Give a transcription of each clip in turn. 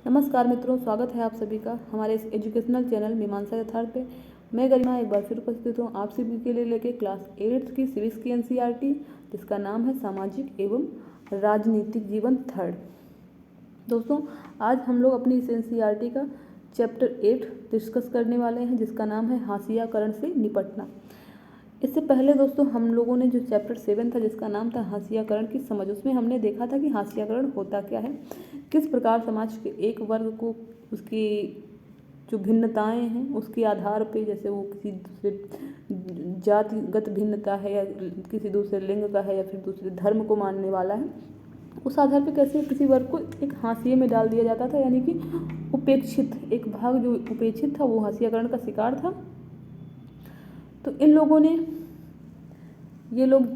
नमस्कार मित्रों, स्वागत है आप सभी का हमारे इस एजुकेशनल चैनल मीमांसा यथार्थ पे। मैं गरिमा एक बार फिर उपस्थित हूँ आप सभी के लिए लेके क्लास 8 की सीरीज की एनसीईआरटी, जिसका नाम है सामाजिक एवं राजनीतिक जीवन थर्ड। दोस्तों, आज हम लोग अपनी इस एनसीईआरटी का चैप्टर 8 डिस्कस करने वाले हैं, जिसका नाम है हाशियाकरण से निपटना। इससे पहले दोस्तों हम लोगों ने जो चैप्टर 7 था, जिसका नाम था हाशियाकरण की समझ, उसमें हमने देखा था कि हाशियाकरण होता क्या है, किस प्रकार समाज के एक वर्ग को उसकी जो भिन्नताएं हैं उसके आधार पे, जैसे वो किसी दूसरे जातिगत भिन्नता है या किसी दूसरे लिंग का है या फिर दूसरे धर्म को मानने वाला है, उस आधार पे कैसे किसी वर्ग को एक हाशिए में डाल दिया जाता था, यानी कि उपेक्षित एक भाग जो उपेक्षित था वो हाशियाकरण का शिकार था। तो इन लोगों ने, ये लोग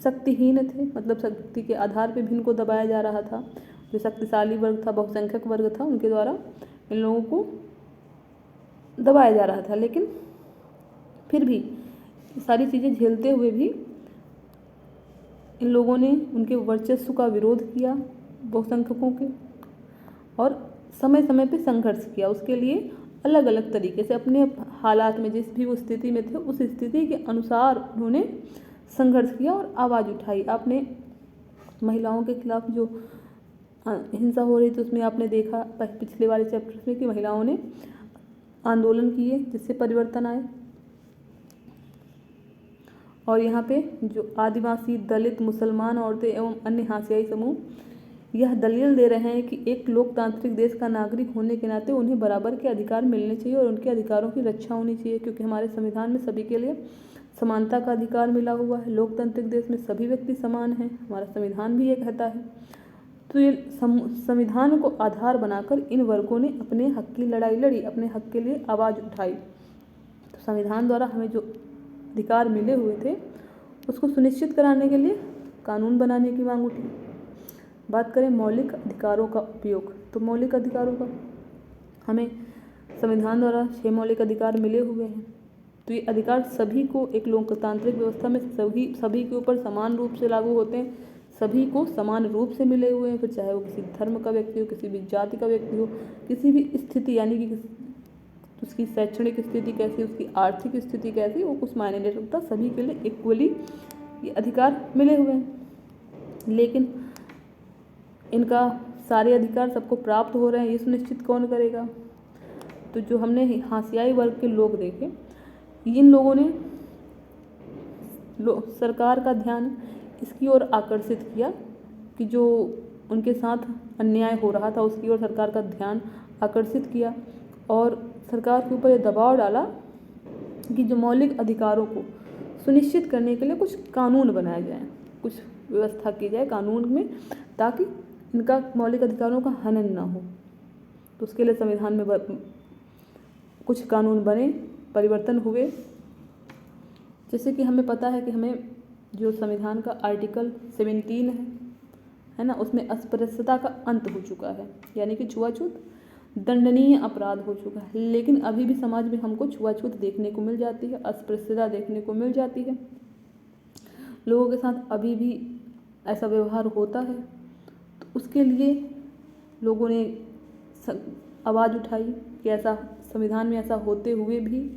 शक्तिहीन थे, मतलब शक्ति के आधार पे भी इनको दबाया जा रहा था। जो शक्तिशाली वर्ग था, बहुसंख्यक वर्ग था, उनके द्वारा इन लोगों को दबाया जा रहा था। लेकिन फिर भी सारी चीज़ें झेलते हुए भी इन लोगों ने उनके वर्चस्व का विरोध किया, बहुसंख्यकों के, और समय समय पे संघर्ष किया। उसके लिए अलग अलग तरीके से अपने हालात में, जिस भी वो स्थिति में थे, उस स्थिति के अनुसार उन्होंने संघर्ष किया और आवाज़ उठाई। आपने महिलाओं के खिलाफ जो हिंसा हो रही थी, उसमें आपने देखा पिछले वाले चैप्टर्स में कि महिलाओं ने आंदोलन किए, जिससे परिवर्तन आए। और यहाँ पे जो आदिवासी, दलित, मुसलमान औरतें एवं अन्य हाशियाई समूह यह दलील दे रहे हैं कि एक लोकतांत्रिक देश का नागरिक होने के नाते उन्हें बराबर के अधिकार मिलने चाहिए और उनके अधिकारों की रक्षा होनी चाहिए, क्योंकि हमारे संविधान में सभी के लिए समानता का अधिकार मिला हुआ है। लोकतांत्रिक देश में सभी व्यक्ति समान हैं, हमारा संविधान भी ये कहता है। तो ये संविधान को आधार बनाकर इन वर्गों ने अपने हक की लड़ाई लड़ी, अपने हक के लिए आवाज़ उठाई। तो संविधान द्वारा हमें जो अधिकार मिले हुए थे उसको सुनिश्चित कराने के लिए कानून बनाने की मांग उठी। बात करें मौलिक अधिकारों का उपयोग, तो मौलिक अधिकारों का हमें संविधान द्वारा 6 मौलिक अधिकार मिले हुए हैं। तो ये अधिकार सभी को एक लोकतांत्रिक व्यवस्था में सभी के ऊपर समान रूप से लागू होते हैं, सभी को समान रूप से मिले हुए हैं। फिर चाहे वो किसी धर्म का व्यक्ति हो, किसी भी जाति का व्यक्ति हो, किसी भी स्थिति, यानी कि उसकी शैक्षणिक स्थिति कैसी, उसकी आर्थिक स्थिति कैसी, वो कुछ मायने नहीं रखता, सभी के लिए इक्वली ये अधिकार मिले हुए हैं। लेकिन इनका सारे अधिकार सबको प्राप्त हो रहे हैं, ये सुनिश्चित कौन करेगा? तो जो हमने हाशियाई वर्ग के लोग देखे, इन लोगों ने सरकार का ध्यान इसकी ओर आकर्षित किया कि जो उनके साथ अन्याय हो रहा था उसकी ओर सरकार का ध्यान आकर्षित किया, और सरकार के ऊपर ये दबाव डाला कि जो मौलिक अधिकारों को सुनिश्चित करने के लिए कुछ कानून बनाए जाएं, कुछ व्यवस्था की जाए कानून में, ताकि इनका मौलिक अधिकारों का हनन ना हो। तो उसके लिए संविधान में कुछ कानून बने, परिवर्तन हुए। जैसे कि हमें पता है कि हमें जो संविधान का आर्टिकल 17 है ना, उसमें अस्पृश्यता का अंत हो चुका है, यानी कि छुआछूत दंडनीय अपराध हो चुका है। लेकिन अभी भी समाज में हमको छुआछूत देखने को मिल जाती है, अस्पृश्यता देखने को मिल जाती है, लोगों के साथ अभी भी ऐसा व्यवहार होता है। तो उसके लिए लोगों ने आवाज़ उठाई कि ऐसा संविधान में ऐसा होते हुए भी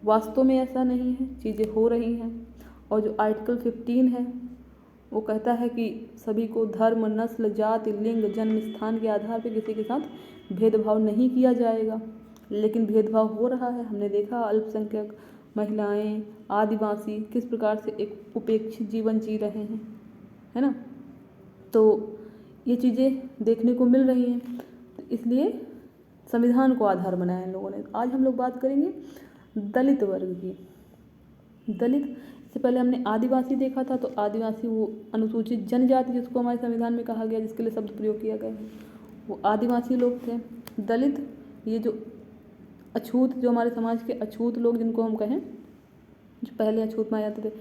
वास्तव में ऐसा नहीं है, चीज़ें हो रही हैं। और जो आर्टिकल 15 है वो कहता है कि सभी को धर्म, नस्ल, जाति, लिंग, जन्म स्थान के आधार पर किसी के साथ भेदभाव नहीं किया जाएगा। लेकिन भेदभाव हो रहा है। हमने देखा अल्पसंख्यक, महिलाएं, आदिवासी किस प्रकार से एक उपेक्षित जीवन जी रहे हैं, है ना। तो ये चीज़ें देखने को मिल रही हैं, तो इसलिए संविधान को आधार बनाया इन लोगों ने। आज हम लोग बात करेंगे दलित वर्ग की। दलित से पहले हमने आदिवासी देखा था, तो आदिवासी वो अनुसूचित जनजाति जिसको हमारे संविधान में कहा गया, जिसके लिए शब्द प्रयोग किया गया है, वो आदिवासी लोग थे। दलित ये जो अछूत, जो हमारे समाज के अछूत लोग जिनको हम कहें, जो पहले अछूत माने जाते थे,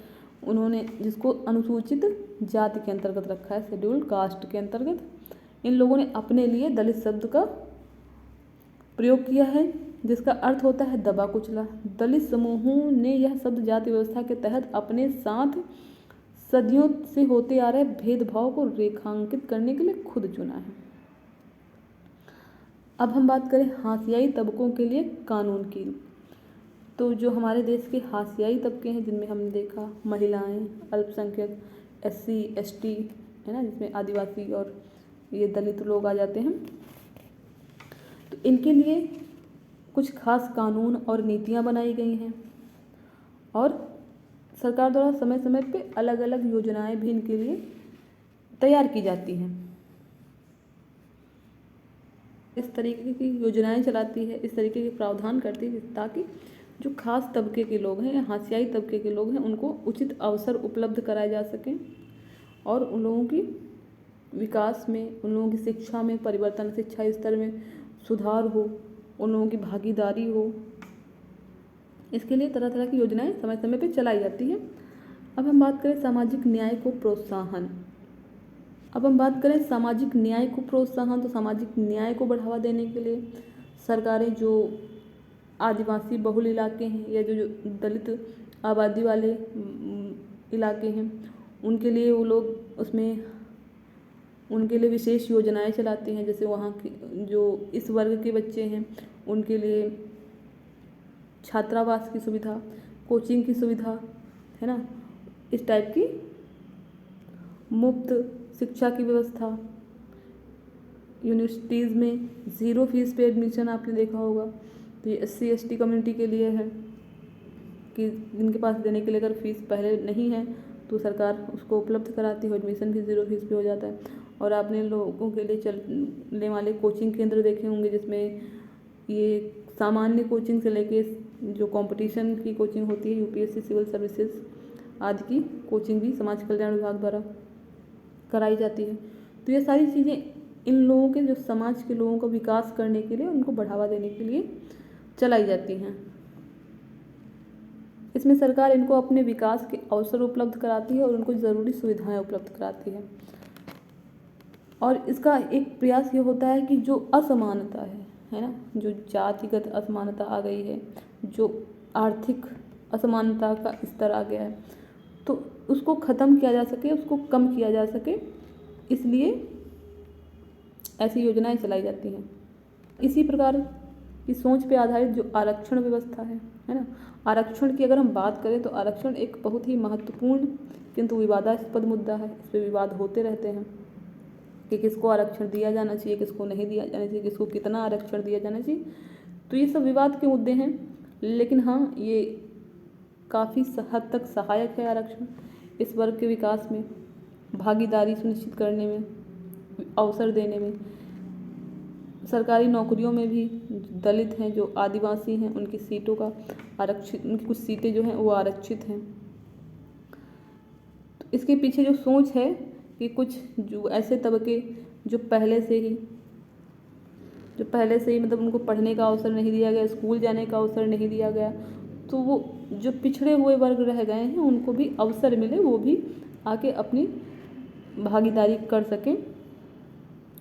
उन्होंने जिसको अनुसूचित जाति के अंतर्गत रखा है, शेड्यूल्ड कास्ट के अंतर्गत, इन लोगों ने अपने लिए दलित शब्द का प्रयोग किया है, जिसका अर्थ होता है दबा कुचला। दलित समूहों ने यह शब्द जाति व्यवस्था के तहत अपने साथ सदियों से होते आ रहे भेदभाव को रेखांकित करने के लिए खुद चुना है। अब हम बात करें हाशियाई तबकों के लिए कानून की, तो जो हमारे देश के हाशियाई तबके हैं जिनमें हमने देखा महिलाएं, अल्पसंख्यक, SC ST है ना, जिसमें आदिवासी और ये दलित लोग आ जाते हैं, तो इनके लिए कुछ खास कानून और नीतियां बनाई गई हैं और सरकार द्वारा समय समय पे अलग अलग योजनाएं भी इनके लिए तैयार की जाती हैं। इस तरीके की योजनाएं चलाती है, इस तरीके के प्रावधान करती है ताकि जो खास तबके के लोग हैं या हाशियाई तबके के लोग हैं उनको उचित अवसर उपलब्ध कराए जा सकें और उन लोगों की विकास में, उन लोगों की शिक्षा में परिवर्तन, शिक्षा स्तर में सुधार हो, उन लोगों की भागीदारी हो। इसके लिए तरह तरह की योजनाएं समय समय पर चलाई जाती हैं। अब हम बात करें सामाजिक न्याय को प्रोत्साहन। तो सामाजिक न्याय को बढ़ावा देने के लिए सरकारें जो आदिवासी बहुल इलाके हैं या जो दलित आबादी वाले इलाके हैं उनके लिए वो लोग उसमें उनके लिए विशेष योजनाएं चलाती हैं। जैसे वहाँ के जो इस वर्ग के बच्चे हैं उनके लिए छात्रावास की सुविधा, कोचिंग की सुविधा है ना, इस टाइप की मुफ्त शिक्षा की व्यवस्था, यूनिवर्सिटीज़ में 0 फीस पे एडमिशन आपने देखा होगा। तो ये SC ST कम्युनिटी के लिए है कि जिनके पास देने के लिए अगर फ़ीस पहले नहीं है तो सरकार उसको उपलब्ध कराती है, एडमिशन भी 0 फीस पे हो जाता है। और आपने लोगों के लिए चलने वाले कोचिंग केंद्र देखे होंगे जिसमें ये सामान्य कोचिंग से लेके जो कंपटीशन की कोचिंग होती है UPSC सिविल सर्विसेज आदि की कोचिंग भी समाज कल्याण विभाग द्वारा कराई जाती है। तो ये सारी चीज़ें इन लोगों के जो समाज के लोगों का विकास करने के लिए, उनको बढ़ावा देने के लिए चलाई जाती हैं। इसमें सरकार इनको अपने विकास के अवसर उपलब्ध कराती है और उनको ज़रूरी सुविधाएं उपलब्ध कराती है। और इसका एक प्रयास ये होता है कि जो असमानता है ना, जो जातिगत असमानता आ गई है, जो आर्थिक असमानता का स्तर आ गया है, तो उसको ख़त्म किया जा सके, उसको कम किया जा सके, इसलिए ऐसी योजनाएं चलाई जाती हैं। इसी प्रकार की सोच पे आधारित जो आरक्षण व्यवस्था है ना, आरक्षण की अगर हम बात करें तो आरक्षण एक बहुत ही महत्वपूर्ण किंतु विवादास्पद मुद्दा है। इस पर विवाद होते रहते हैं कि किसको आरक्षण दिया जाना चाहिए, किसको नहीं दिया जाना चाहिए, किसको कितना आरक्षण दिया जाना चाहिए। तो ये सब विवाद के मुद्दे हैं, लेकिन हाँ, ये काफ़ी हद तक सहायक है आरक्षण इस वर्ग के विकास में, भागीदारी सुनिश्चित करने में, अवसर देने में। सरकारी नौकरियों में भी दलित हैं, जो आदिवासी हैं, उनकी सीटों का आरक्षित, उनकी कुछ सीटें जो हैं वो आरक्षित हैं। तो इसके पीछे जो सोच है कि कुछ जो ऐसे तबके जो पहले से ही मतलब उनको पढ़ने का अवसर नहीं दिया गया, स्कूल जाने का अवसर नहीं दिया गया, तो वो जो पिछड़े हुए वर्ग रह गए हैं उनको भी अवसर मिले, वो भी आके अपनी भागीदारी कर सकें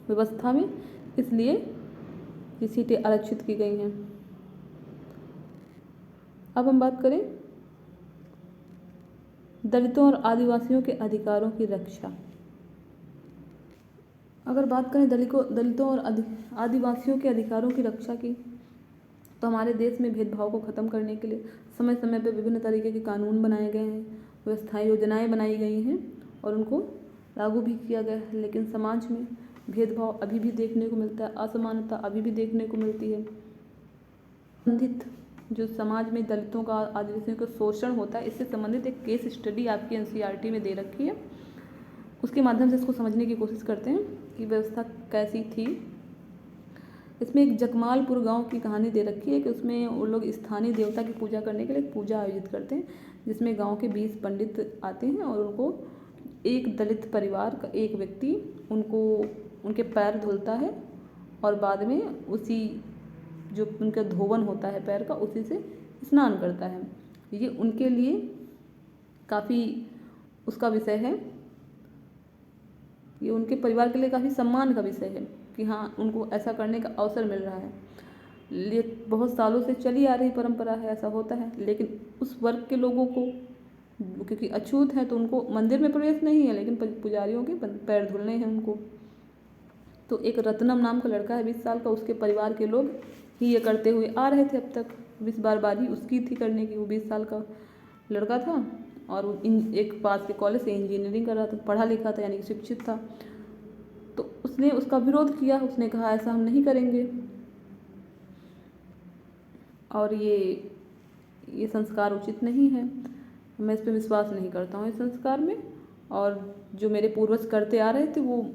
व्यवस्था में, इसलिए ये सीटें आरक्षित की गई हैं। अब हम बात करें दलितों और आदिवासियों के अधिकारों की रक्षा। अगर बात करें दलितों और आदिवासियों के अधिकारों की रक्षा की, तो हमारे देश में भेदभाव को ख़त्म करने के लिए समय समय पर विभिन्न तरीके के कानून बनाए गए हैं, व्यवस्थाएं, योजनाएं बनाई गई हैं और उनको लागू भी किया गया है। लेकिन समाज में भेदभाव अभी भी देखने को मिलता है, असमानता अभी भी देखने को मिलती है। संबंधित जो समाज में दलितों का, आदिवासियों का शोषण होता है, इससे संबंधित एक केस स्टडी आपकी NCERT में दे रखी है। उसके माध्यम से इसको समझने की कोशिश करते हैं कि व्यवस्था कैसी थी। इसमें एक जकमालपुर गांव की कहानी दे रखी है कि उसमें वो लोग स्थानीय देवता की पूजा करने के लिए एक पूजा आयोजित करते हैं, जिसमें गांव के 20 पंडित आते हैं और उनको एक दलित परिवार का एक व्यक्ति उनके पैर धुलता है और बाद में उसी जो उनका धोवन होता है पैर का, उसी से स्नान करता है। ये उनके लिए काफ़ी उसका विषय है, ये उनके परिवार के लिए काफ़ी सम्मान का विषय है कि हाँ, उनको ऐसा करने का अवसर मिल रहा है। ये बहुत सालों से चली आ रही परंपरा है, ऐसा होता है। लेकिन उस वर्ग के लोगों को, क्योंकि अछूत है तो उनको मंदिर में प्रवेश नहीं है, लेकिन पुजारियों के पैर धुलने हैं उनको। तो एक रत्नम नाम का लड़का है 20 साल का, उसके परिवार के लोग ही ये करते हुए आ रहे थे अब तक। 20 बार बारी उसकी थी करने की। वो 20 साल का लड़का था और वो एक पास के कॉलेज से इंजीनियरिंग कर रहा था, पढ़ा लिखा था, यानी कि शिक्षित था। तो उसने उसका विरोध किया, उसने कहा ऐसा हम नहीं करेंगे और ये संस्कार उचित नहीं है, मैं इस पर विश्वास नहीं करता हूँ इस संस्कार में। और जो मेरे पूर्वज करते आ रहे थे वो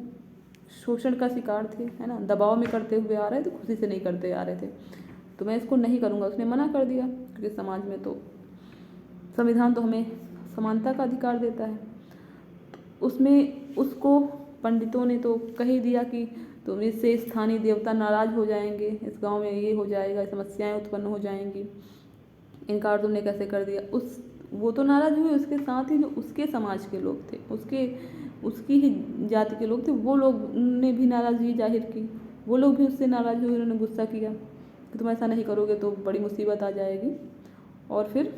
शोषण का शिकार थे, है ना, दबाव में करते हुए आ रहे थे, खुशी से नहीं करते आ रहे थे, तो मैं इसको नहीं करूँगा। उसने मना कर दिया, क्योंकि समाज में तो संविधान तो हमें समानता का अधिकार देता है। उसमें उसको पंडितों ने तो कह ही दिया कि तो इससे स्थानीय देवता नाराज़ हो जाएंगे, इस गांव में ये हो जाएगा, समस्याएं उत्पन्न हो जाएंगी, इनकार तुमने कैसे कर दिया। वो तो नाराज़ हुए, उसके साथ ही जो उसके समाज के लोग थे, उसकी ही जाति के लोग थे, वो लोग ने भी नाराज़गी जाहिर की। वो लोग भी उससे नाराज़ हुए, उन्होंने गुस्सा किया कि तुम ऐसा नहीं करोगे तो बड़ी मुसीबत आ जाएगी। और फिर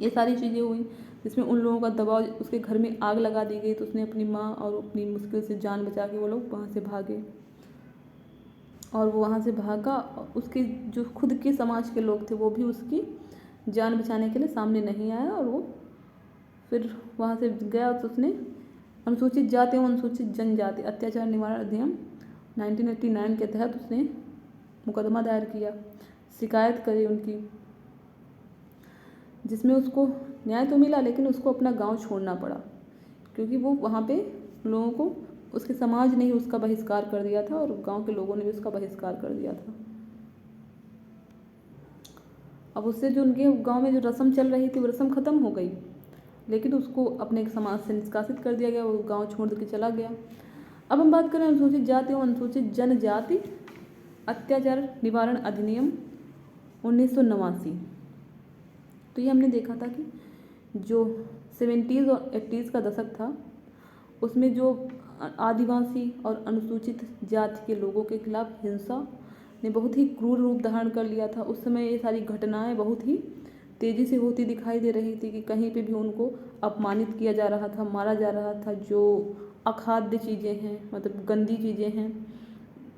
ये सारी चीज़ें हुई जिसमें उन लोगों का दबाव, उसके घर में आग लगा दी गई, तो उसने अपनी माँ और अपनी मुश्किल से जान बचा के वो लोग वहाँ से भागे। और वो वहाँ से भागा, उसके जो खुद के समाज के लोग थे वो भी उसकी जान बचाने के लिए सामने नहीं आया, और वो फिर वहाँ से गया। तो उसने अनुसूचित जाति एवं अनुसूचित जनजाति अत्याचार निवारण अधिनियम 1989 के तहत उसने मुकदमा दायर किया, शिकायत करी उनकी, जिसमें उसको न्याय तो मिला, लेकिन उसको अपना गांव छोड़ना पड़ा, क्योंकि वो वहाँ पे लोगों को, उसके समाज ने ही उसका बहिष्कार कर दिया था और गांव के लोगों ने भी उसका बहिष्कार कर दिया था। अब उससे जो उनके गांव में जो रस्म चल रही थी वो रस्म ख़त्म हो गई, लेकिन उसको अपने समाज से निष्कासित कर दिया गया, वो गांव छोड़ के चला गया। अब हम बात करें अनुसूचित जाति और अनुसूचित जनजाति अत्याचार निवारण अधिनियम 1989। तो ये हमने देखा था कि जो 70s और 80s का दशक था, उसमें जो आदिवासी और अनुसूचित जाति के लोगों के खिलाफ हिंसा ने बहुत ही क्रूर रूप धारण कर लिया था। उस समय ये सारी घटनाएं बहुत ही तेज़ी से होती दिखाई दे रही थी कि कहीं पे भी उनको अपमानित किया जा रहा था, मारा जा रहा था। जो अखाद्य चीज़ें हैं, मतलब गंदी चीज़ें हैं,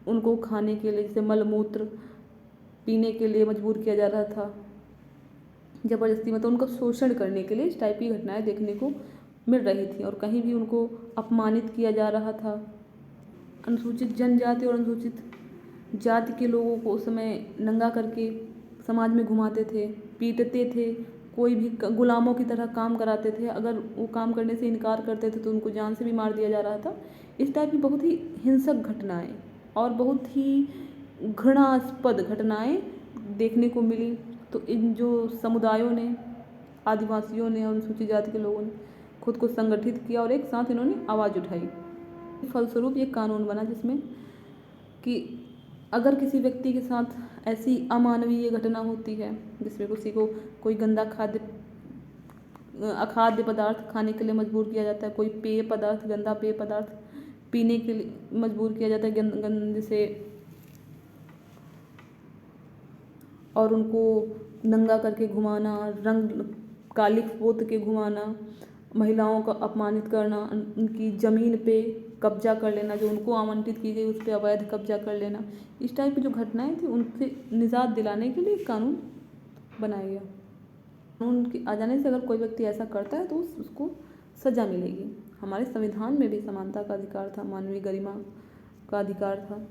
उनको खाने के लिए, जैसे मलमूत्र पीने के लिए मजबूर किया जा रहा था ज़बरदस्ती, मतलब उनका शोषण करने के लिए इस टाइप की घटनाएं देखने को मिल रही थी। और कहीं भी उनको अपमानित किया जा रहा था। अनुसूचित जनजाति और अनुसूचित जाति के लोगों को उस समय नंगा करके समाज में घुमाते थे, पीटते थे, कोई भी गुलामों की तरह काम कराते थे। अगर वो काम करने से इनकार करते थे तो उनको जान से भी मार दिया जा रहा था। इस टाइप की बहुत ही हिंसक घटनाएं और बहुत ही घृणास्पद घटनाएं देखने को मिली। तो इन जो समुदायों ने, आदिवासियों ने और अनुसूचित जाति के लोगों ने खुद को संगठित किया और एक साथ इन्होंने आवाज़ उठाई। फलस्वरूप ये कानून बना जिसमें कि अगर किसी व्यक्ति के साथ ऐसी अमानवीय घटना होती है जिसमें किसी को कोई गंदा अखाद्य पदार्थ खाने के लिए मजबूर किया जाता है, कोई पेय पदार्थ, गंदा पेय पदार्थ पीने के लिए मजबूर किया जाता है गंदे से, और उनको नंगा करके घुमाना, रंग कालिख पोत के घुमाना, महिलाओं का अपमानित करना, उनकी ज़मीन पे कब्जा कर लेना, जो उनको आवंटित की गई उस पर अवैध कब्जा कर लेना, इस टाइप की जो घटनाएं थी उनसे निजात दिलाने के लिए कानून बनाया गया। कानून के आ जाने से अगर कोई व्यक्ति ऐसा करता है तो उसको सज़ा मिलेगी। हमारे संविधान में भी समानता का अधिकार था, मानवीय गरिमा का अधिकार था,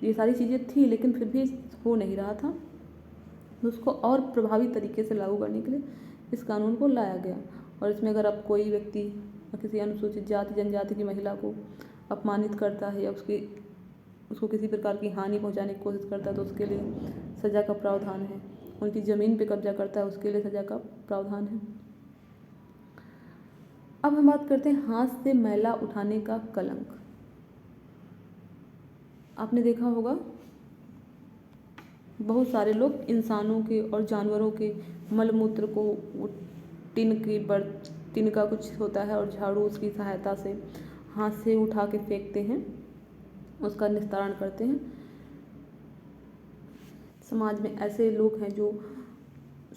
ये सारी चीज़ें थी, लेकिन फिर भी हो नहीं रहा था। तो उसको और प्रभावी तरीके से लागू करने के लिए इस कानून को लाया गया। और इसमें अगर अब कोई व्यक्ति किसी अनुसूचित जाति जनजाति की महिला को अपमानित करता है या उसको किसी प्रकार की हानि पहुंचाने की कोशिश करता है तो उसके लिए सज़ा का प्रावधान है। उनकी ज़मीन पे कब्जा करता है उसके लिए सज़ा का प्रावधान है। अब हम बात करते हैं हाथ से मैला उठाने का कलंक। आपने देखा होगा बहुत सारे लोग इंसानों के और जानवरों के मलमूत्र को टिन का कुछ होता है और झाड़ू उसकी सहायता से हाथ से उठा के फेंकते हैं, उसका निस्तारण करते हैं। समाज में ऐसे लोग हैं जो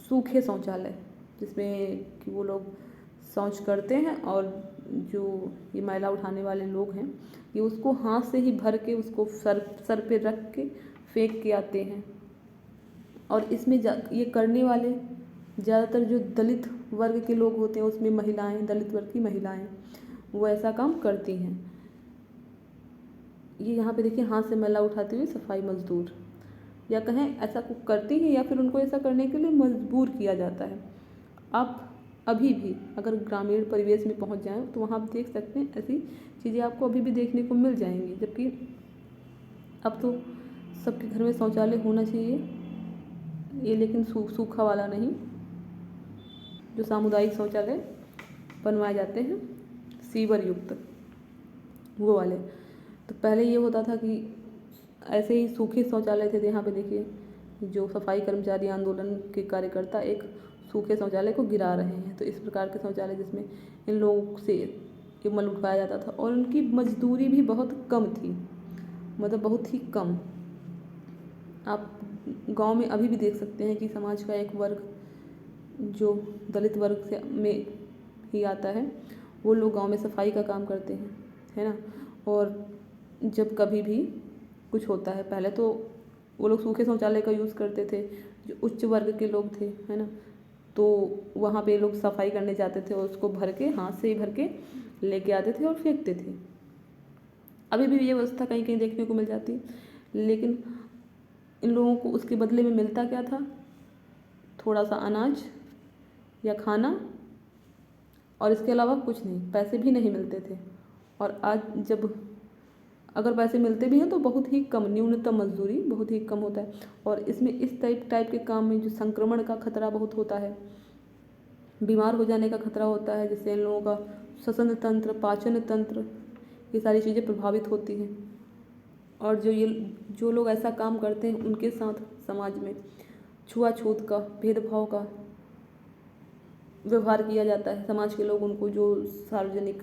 सूखे शौचालय, जिसमें कि वो लोग शौच करते हैं और जो ये मैला उठाने वाले लोग हैं, ये उसको हाथ से ही भर के उसको सर पे रख के फेंक के आते हैं। और इसमें ये करने वाले ज़्यादातर जो दलित वर्ग के लोग होते हैं, उसमें महिलाएं, दलित वर्ग की महिलाएं वो ऐसा काम करती हैं। ये यहाँ पे देखिए हाथ से मैला उठाते हुए सफाई मजदूर, या कहें ऐसा कुछ करती हैं या फिर उनको ऐसा करने के लिए मजबूर किया जाता है। आप अभी भी अगर ग्रामीण परिवेश में पहुँच जाएं तो वहाँ आप देख सकते हैं ऐसी चीज़ें आपको अभी भी देखने को मिल जाएंगी। जबकि अब तो सबके घर में शौचालय होना चाहिए, ये लेकिन सूखा वाला नहीं, जो सामुदायिक शौचालय बनवाए जाते हैं सीवर युक्त, वो वाले। तो पहले ये होता था कि ऐसे ही सूखे शौचालय थे। यहाँ पे देखिए जो सफाई कर्मचारी आंदोलन के कार्यकर्ता एक सूखे शौचालय को गिरा रहे हैं। तो इस प्रकार के शौचालय जिसमें इन लोगों से ये मल उठाया जाता था, और उनकी मजदूरी भी बहुत कम थी, मतलब बहुत ही कम। आप गांव में अभी भी देख सकते हैं कि समाज का एक वर्ग जो दलित वर्ग से में ही आता है, वो लोग गांव में सफाई का काम करते हैं, है ना। और जब कभी भी कुछ होता है, पहले तो वो लोग सूखे शौचालय का यूज़ करते थे, जो उच्च वर्ग के लोग थे, है ना, तो वहाँ पे लोग सफाई करने जाते थे और उसको भर के हाथ से ही भर के लेके आते थे और फेंकते थे। अभी भी ये व्यवस्था कहीं कहीं देखने को मिल जाती है, लेकिन इन लोगों को उसके बदले में मिलता क्या था? थोड़ा सा अनाज या खाना, और इसके अलावा कुछ नहीं, पैसे भी नहीं मिलते थे। और आज जब अगर पैसे मिलते भी हैं तो बहुत ही कम, न्यूनतम मजदूरी, बहुत ही कम होता है। और इसमें इस टाइप के काम में जो संक्रमण का खतरा बहुत होता है, बीमार हो जाने का खतरा होता है, जिससे इन लोगों का श्वसन तंत्र, पाचन तंत्र, ये सारी चीज़ें प्रभावित होती हैं। और जो लोग ऐसा काम करते हैं उनके साथ समाज में छुआछूत का, भेदभाव का व्यवहार किया जाता है। समाज के लोग उनको जो सार्वजनिक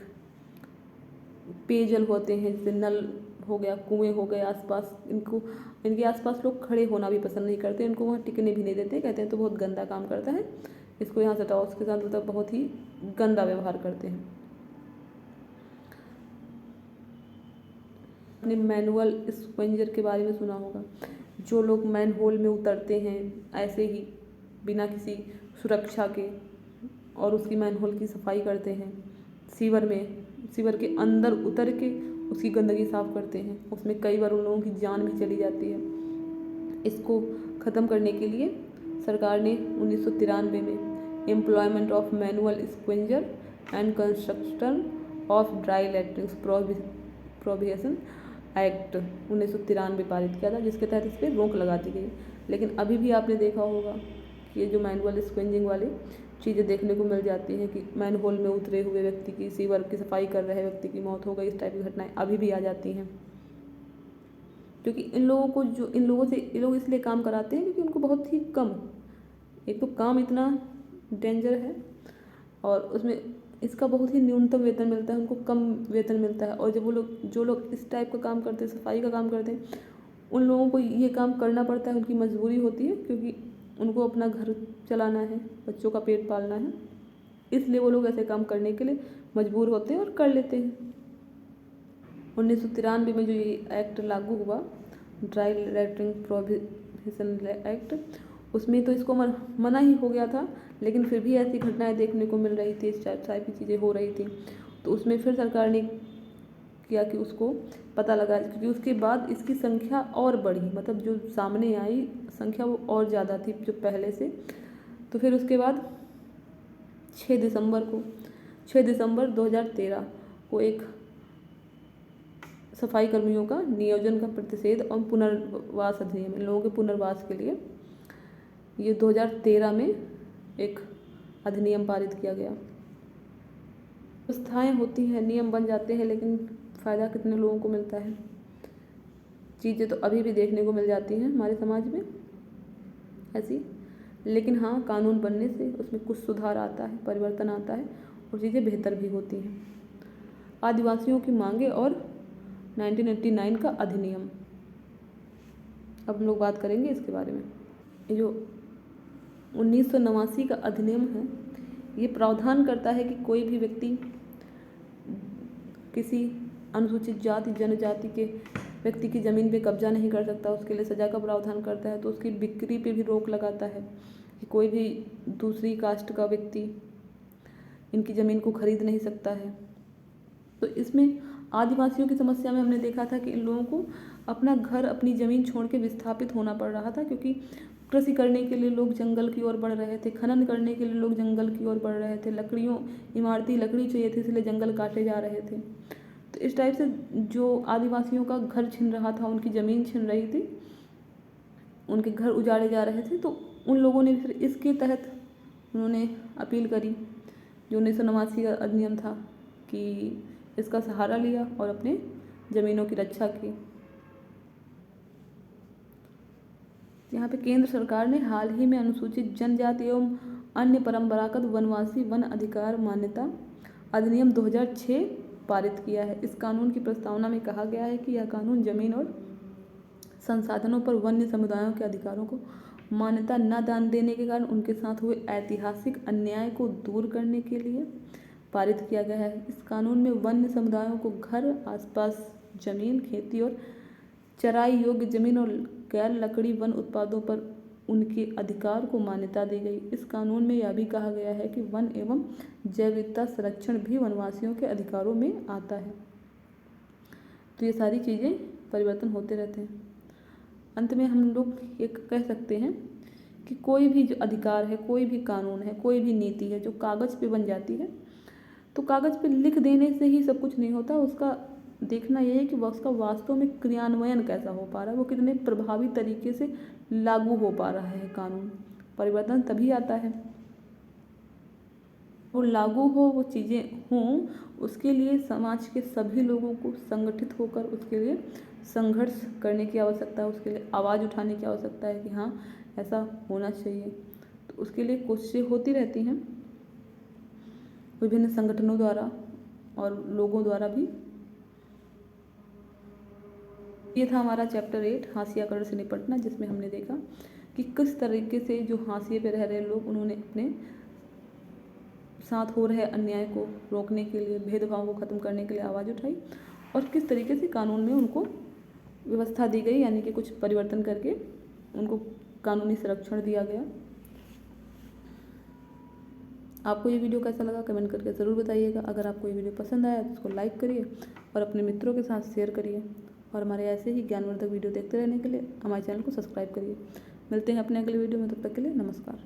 पेयजल होते हैं, जैसे नल हो गया, कुएं हो गए आसपास, इनके आसपास लोग खड़े होना भी पसंद नहीं करते, इनको वहाँ टिकने भी नहीं देते, कहते हैं तो बहुत गंदा काम करता है, इसको यहाँ से हटाओ। उसके साथ मतलब बहुत ही गंदा व्यवहार करते हैं। आपने मैनुअल स्पंजर के बारे में सुना होगा, जो लोग मैन होल में उतरते हैं ऐसे ही बिना किसी सुरक्षा के, और उसकी मैन होल की सफाई करते हैं, सीवर के अंदर उतर के उसकी गंदगी साफ करते हैं। उसमें कई बार उन लोगों की जान भी चली जाती है। इसको ख़त्म करने के लिए सरकार ने 1993 में employment of manual scavenger and construction of dry latrines prohibition act 1993 पारित किया था, जिसके तहत इस पर रोक लगा दी गई। लेकिन अभी भी आपने देखा होगा कि ये जो मैनुअल स्पंजिंग वाली चीज़ें देखने को मिल जाती हैं कि मैन होल में उतरे हुए व्यक्ति की, सीवर की सफाई कर रहे व्यक्ति की मौत हो गई, इस टाइप की घटनाएं अभी भी आ जाती हैं। क्योंकि इन लोगों से ये लोग इसलिए काम कराते हैं क्योंकि उनको बहुत ही कम, एक तो काम इतना डेंजर है और उसमें इसका बहुत ही न्यूनतम वेतन मिलता है, उनको कम वेतन मिलता है। और जब जो लोग इस टाइप का काम करते हैं, सफाई का काम करते हैं, उन लोगों को ये काम करना पड़ता है, उनकी मजबूरी होती है, क्योंकि उनको अपना घर चलाना है, बच्चों का पेट पालना है, इसलिए वो लोग ऐसे काम करने के लिए मजबूर होते हैं और कर लेते हैं। 1993 में जो ये एक्ट लागू हुआ, ड्राई लैट्रिन प्रोहिबिशन एक्ट, उसमें तो इसको मना ही हो गया था, लेकिन फिर भी ऐसी घटनाएं देखने को मिल रही थी, इस टाइप की चीज़ें हो रही थी। तो उसमें फिर सरकार ने किया कि उसको पता लगा, क्योंकि उसके बाद इसकी संख्या और बढ़ी, मतलब जो सामने आई संख्या वो और ज़्यादा थी जो पहले से। तो फिर उसके बाद 6 दिसंबर 2013 को एक सफाई कर्मियों का नियोजन का प्रतिषेध और पुनर्वास अधिनियम, इन लोगों के पुनर्वास के लिए ये 2013 में एक अधिनियम पारित किया गया। व्यवस्थाएं होती हैं, नियम बन जाते हैं, लेकिन फ़ायदा कितने लोगों को मिलता है? चीज़ें तो अभी भी देखने को मिल जाती हैं हमारे समाज में ऐसी, लेकिन हाँ, कानून बनने से उसमें कुछ सुधार आता है, परिवर्तन आता है और चीज़ें बेहतर भी होती हैं। आदिवासियों की मांगे और 1989 का अधिनियम, अब हम लोग बात करेंगे इसके बारे में। ये जो 1989 का अधिनियम है, ये प्रावधान करता है कि कोई भी व्यक्ति किसी अनुसूचित जाति जनजाति के व्यक्ति की ज़मीन पे कब्जा नहीं कर सकता, उसके लिए सज़ा का प्रावधान करता है। तो उसकी बिक्री पे भी रोक लगाता है कि कोई भी दूसरी कास्ट का व्यक्ति इनकी ज़मीन को खरीद नहीं सकता है। तो इसमें आदिवासियों की समस्या में हमने देखा था कि इन लोगों को अपना घर, अपनी ज़मीन छोड़ के विस्थापित होना पड़ रहा था, क्योंकि कृषि करने के लिए लोग जंगल की ओर बढ़ रहे थे, खनन करने के लिए लोग जंगल की ओर बढ़ रहे थे, इमारती लकड़ी चाहिए थी, इसलिए जंगल काटे जा रहे थे। तो इस टाइप से जो आदिवासियों का घर छिन रहा था, उनकी ज़मीन छिन रही थी, उनके घर उजाड़े जा रहे थे, तो उन लोगों ने फिर इसके तहत उन्होंने अपील करी, जो 1989 का अधिनियम था, कि इसका सहारा लिया और अपने ज़मीनों की रक्षा की। यहाँ पे केंद्र सरकार ने हाल ही में अनुसूचित जनजाति एवं अन्य परंपरागत वनवासी वन अधिकार मान्यता अधिनियम 2006 पारित किया है। इस कानून की प्रस्तावना में कहा गया है कि यह कानून जमीन और संसाधनों पर वन्य समुदायों के अधिकारों को मान्यता न दान देने के कारण उनके साथ हुए ऐतिहासिक अन्याय को दूर करने के लिए पारित किया गया है। इस कानून में वन्य समुदायों को घर, आसपास जमीन, खेती और चराई योग्य जमीन और गैर लकड़ी वन उत्पादों पर उनके अधिकार को मान्यता दी गई। इस कानून में यह भी कहा गया है कि वन एवं जैव विविधता संरक्षण भी वनवासियों के अधिकारों में आता है। तो ये सारी चीज़ें परिवर्तन होते रहते हैं। अंत में हम लोग एक कह सकते हैं कि कोई भी जो अधिकार है, कोई भी कानून है, कोई भी नीति है जो कागज़ पे बन जाती है, तो कागज़ पे लिख देने से ही सब कुछ नहीं होता। उसका देखना यह है कि उसका वास्तव में क्रियान्वयन कैसा हो पा रहा है, वो कितने प्रभावी तरीके से लागू हो पा रहा है। कानून परिवर्तन तभी आता है, वो लागू हो, वो चीज़ें हों, उसके लिए समाज के सभी लोगों को संगठित होकर उसके लिए संघर्ष करने की आवश्यकता है, उसके लिए आवाज़ उठाने की आवश्यकता है कि हाँ ऐसा होना चाहिए। तो उसके लिए कोशिशें होती रहती हैं विभिन्न संगठनों द्वारा और लोगों द्वारा भी। ये था हमारा चैप्टर 8 हाशियाकरण से निपटना, जिसमें हमने देखा कि किस तरीके से जो हाशिए पे रह रहे लोग, उन्होंने अपने साथ हो रहे अन्याय को रोकने के लिए, भेदभाव को ख़त्म करने के लिए आवाज़ उठाई, और किस तरीके से कानून में उनको व्यवस्था दी गई, यानी कि कुछ परिवर्तन करके उनको कानूनी संरक्षण दिया गया। आपको ये वीडियो कैसा लगा कमेंट करके ज़रूर बताइएगा। अगर आपको ये वीडियो पसंद आया तो उसको लाइक करिए और अपने मित्रों के साथ शेयर करिए, और हमारे ऐसे ही ज्ञानवर्धक वीडियो देखते रहने के लिए हमारे चैनल को सब्सक्राइब करिए। मिलते हैं अपने अगले वीडियो में, तब तक के लिए नमस्कार।